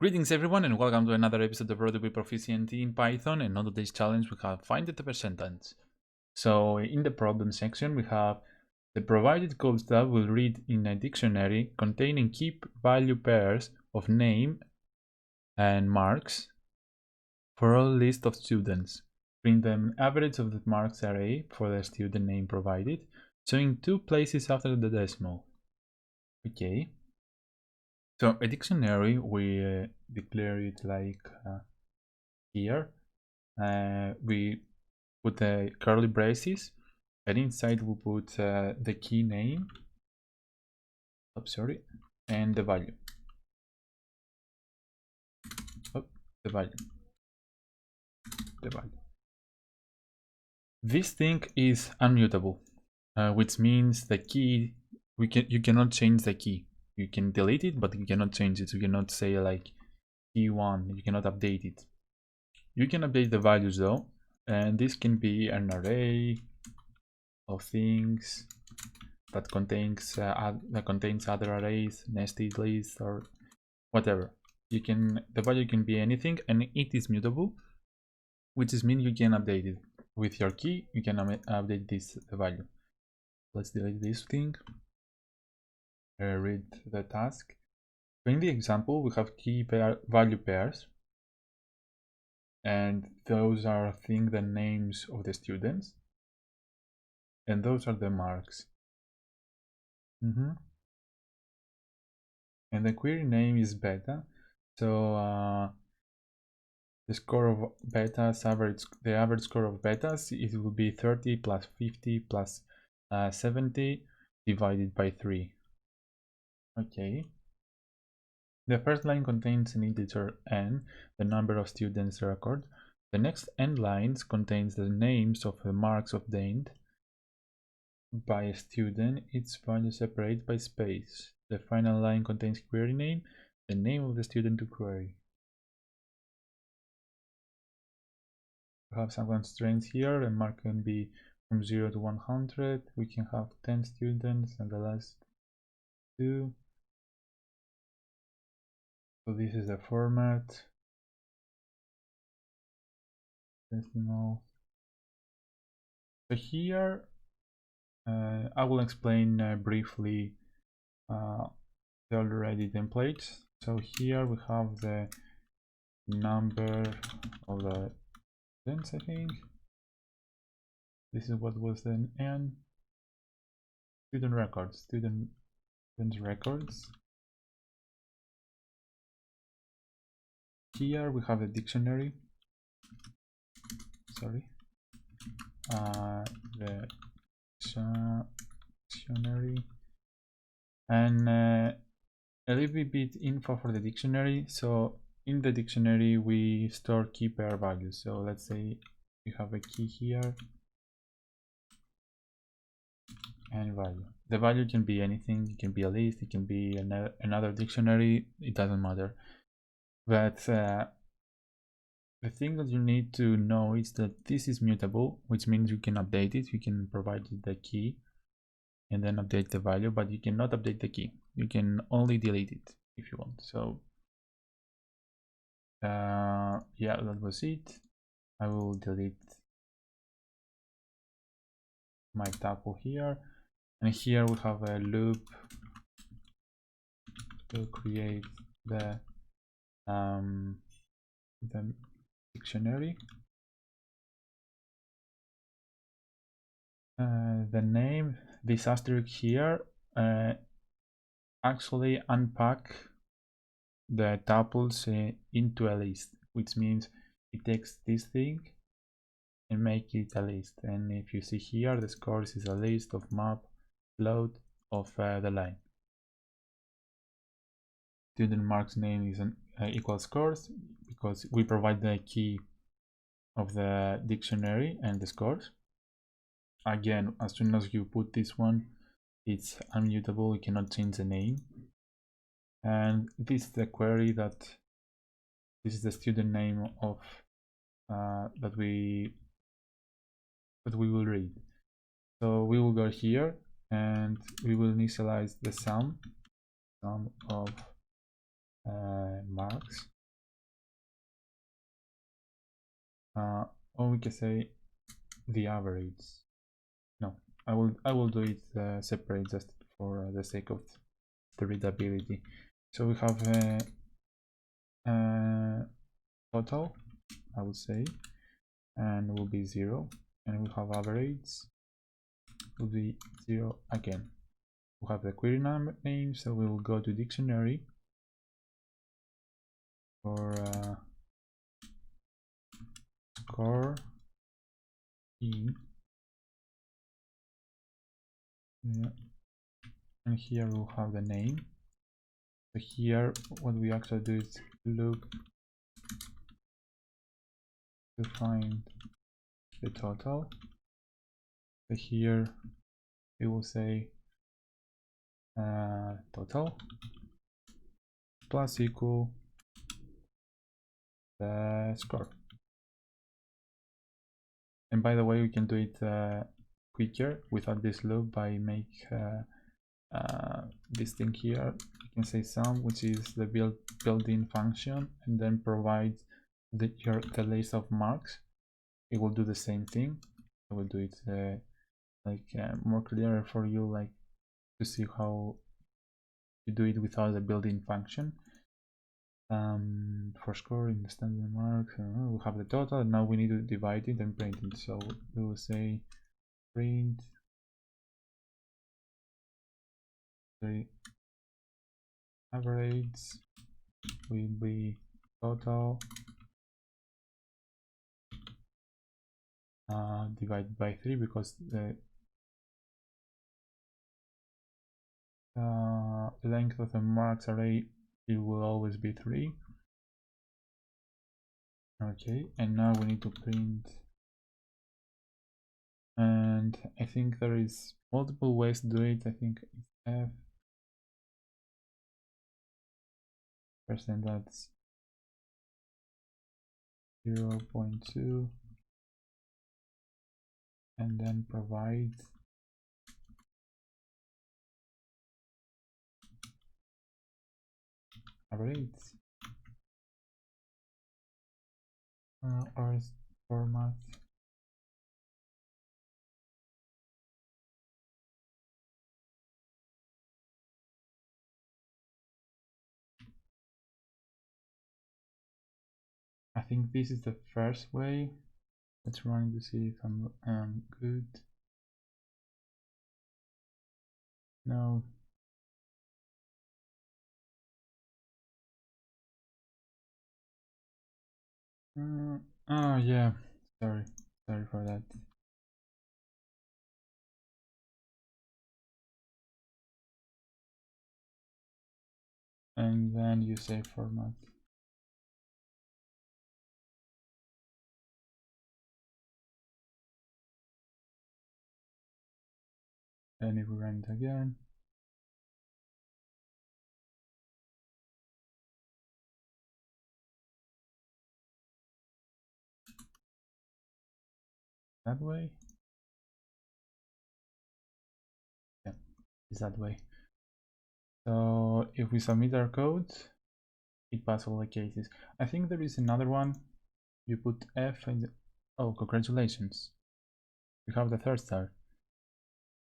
Greetings everyone and welcome to another episode of Road to be Proficient in Python, and on today's challenge we have find the percentile. So in the problem section we have the provided code stub will read in a dictionary containing key value pairs of name and marks for all list of students. Print the average of the marks array for the student name provided, showing 2 places after the decimal. Okay. So a dictionary, we declare it like here. We put the curly braces, and inside we put the key name, and the value. The value. This thing is unmutable, which means the key you cannot change the key. You can delete it, but you cannot change it. You cannot say like key 1. You cannot update it. You can update the values though, and this can be an array of things that contains other arrays, nested lists, or whatever. The value can be anything, and it is mutable, which means you can update it with your key. You can update the value. Let's delete this thing. Read the task. In the example, we have key value pairs, and those are the names of the students, and those are the marks. And the query name is beta, so the score of betas, the average score of betas, it will be 30 plus 50 plus 70 divided by 3. Okay. The first line contains an integer n, the number of students record. The next n lines contains the names of the marks obtained by a student, its value separated by space. The final line contains query name, the name of the student to query. We have some constraints here. The mark can be from 0 to 100. We can have 10 students and the last 2. So this is the format. Decimal. So here I will explain briefly the already templates. So here we have the number of the students, I think. This is what was the n. Student records. Here we have the dictionary. The dictionary, and a little bit info for the dictionary. So in the dictionary we store key pair values. So let's say you have a key here and value. The value can be anything. It can be a list, it can be another dictionary, it doesn't matter. But the thing that you need to know is that this is mutable, which means you can update it. You can provide the key and then update the value, but you cannot update the key. You can only delete it if you want. So yeah, that was it. I will delete my tuple here, and here we have a loop to create the dictionary. The name, this asterisk here, actually unpack the tuples into a list, which means it takes this thing and make it a list. And if you see here, the scores is a list of map float of the line. Student marks name is an equal scores, because we provide the key of the dictionary and the scores. Again, as soon as you put this one, it's unmutable. You cannot change the name. And this is the query this is the student name of that we will read. So we will go here and we will initialize the sum of marks or we can say the average. No, I will do it separate just for the sake of the readability. So we have total, I would say, and will be 0, and we have average will be 0 again. We have the query name, so we will go to dictionary for score e, and here we'll have the name. So here what we actually do is look to find the total. So here we will say total plus equal the score. And by the way, we can do it quicker without this loop by make this thing here. You can say sum, which is the built-in function, and then provide the list of marks. It will do the same thing. I will do it more clear for you, like to see how you do it without the built-in function. For scoring the standard marks, we have the total, and now we need to divide it and print it. So we will say print the average will be total divided by 3, because the length of the marks array, it will always be 3. Okay, and now we need to print, and I think there is multiple ways to do it. I think it's F percent, that's 0.2, and then provide average or format. I think this is the first way. Let's run to see if I'm good. No. Oh yeah, sorry for that. And then you say format. And if we run it again, that way. Yeah, it's that way. So if we submit our code, it passes all the cases. I think there is another one. You put F and oh, congratulations, you have the third star.